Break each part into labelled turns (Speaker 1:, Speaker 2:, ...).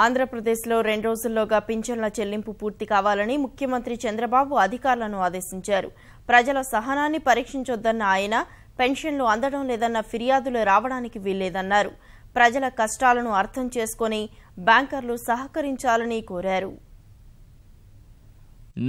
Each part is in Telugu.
Speaker 1: ఆంధ్రప్రదేశ్లో 2 రోజుల్లోగా పింఛన్ల చెల్లింపు పూర్తి కావాలని ముఖ్యమంత్రి చంద్రబాబు అధికారులను ఆదేశించారు. ప్రజల సహనాన్ని పరీక్షించొద్దన్న ఆయన పెన్షన్లు అందడం లేదన్న ఫిర్యాదులు రావడానికి వీల్లేదన్నారు. ప్రజల కష్టాలను అర్థం చేసుకుని బ్యాంకర్లు సహకరించాలని కోరారు.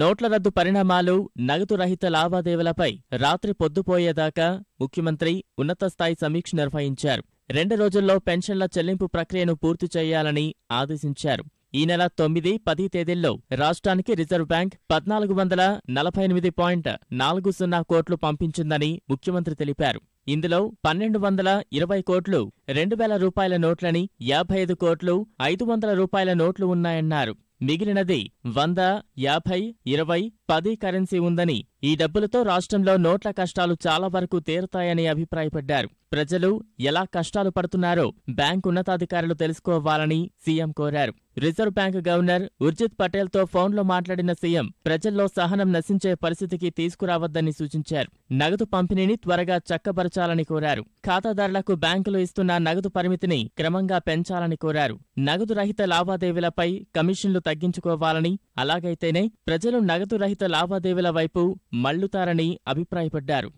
Speaker 2: నోట్ల రద్దు పరిణామాలు, నగదు రహిత లావాదేవీలపై రాత్రి పొద్దుపోయేదాకా ముఖ్యమంత్రి ఉన్నతస్థాయి సమీక్ష నిర్వహించారు. 2 రోజుల్లో పెన్షన్ల చెల్లింపు ప్రక్రియను పూర్తి చేయాలని ఆదేశించారు. ఈ నెల 9, 10 తేదీల్లో రాష్ట్రానికి రిజర్వ్ బ్యాంక్ 1448.40 కోట్లు పంపించిందని ముఖ్యమంత్రి తెలిపారు. ఇందులో 1220 కోట్లు 2000 రూపాయల నోట్లని, 55 కోట్లు 500 రూపాయల నోట్లు ఉన్నాయన్నారు. మిగిలినది 100, 50, 20, 10 కరెన్సీ ఉందని, ఈ డబ్బులతో రాష్ట్రంలో నోట్ల కష్టాలు చాలా వరకు తీరతాయని అభిప్రాయపడ్డారు. ప్రజలు ఎలా కష్టాలు పడుతున్నారో బ్యాంకు ఉన్నతాధికారులు తెలుసుకోవాలని సీఎం కోరారు. రిజర్వ్ బ్యాంకు గవర్నర్ ఉర్జిత్ పటేల్తో ఫోన్లో మాట్లాడిన సీఎం ప్రజల్లో సహనం నశించే పరిస్థితికి తీసుకురావద్దని సూచించారు. నగదు పంపిణీని త్వరగా చక్కబరచాలని కోరారు. ఖాతాదారులకు బ్యాంకులు ఇస్తున్న నగదు పరిమితిని క్రమంగా పెంచాలని కోరారు. నగదు రహిత లావాదేవీలపై కమిషన్లు తగ్గించుకోవాలని, అలాగైతేనే ప్రజలు నగదు రహిత లావాదేవీల వైపు మళ్లుతారని అభిప్రాయపడ్డారు.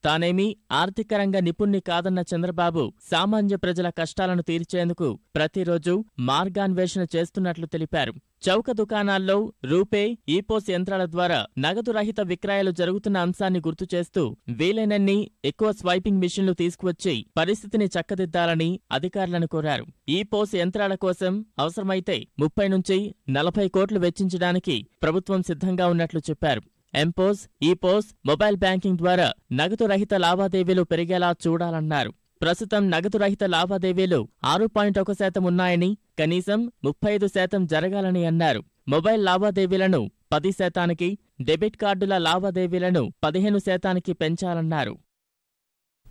Speaker 2: తానేమీ ఆర్థిక రంగ నిపుణ్ణి కాదన్న చంద్రబాబు సామాన్య ప్రజల కష్టాలను తీర్చేందుకు ప్రతిరోజు మార్గాన్వేషణ చేస్తున్నట్లు తెలిపారు. చౌక దుకాణాల్లో రూపే, ఈపోస్ యంత్రాల ద్వారా నగదు రహిత విక్రయాలు జరుగుతున్న అంశాన్ని గుర్తు చేస్తూ వీలైనన్ని ఎక్కువ స్వైపింగ్ మిషన్లు తీసుకువచ్చి పరిస్థితిని చక్కదిద్దాలని అధికారులను కోరారు. ఈపోస్ యంత్రాల కోసం అవసరమైతే 30 నుంచి 40 కోట్లు వెచ్చించడానికి ప్రభుత్వం సిద్ధంగా ఉన్నట్లు చెప్పారు. ఎంపోస్, ఈపోస్, మొబైల్ బ్యాంకింగ్ ద్వారా నగదు రహిత లావాదేవీలు పెరిగేలా చూడాలన్నారు. ప్రస్తుతం నగదు రహిత లావాదేవీలు 6.1% ఉన్నాయని, కనీసం 35% జరగాలని అన్నారు. మొబైల్ లావాదేవీలను 10%, డెబిట్ కార్డుల లావాదేవీలను 15% పెంచాలన్నారు.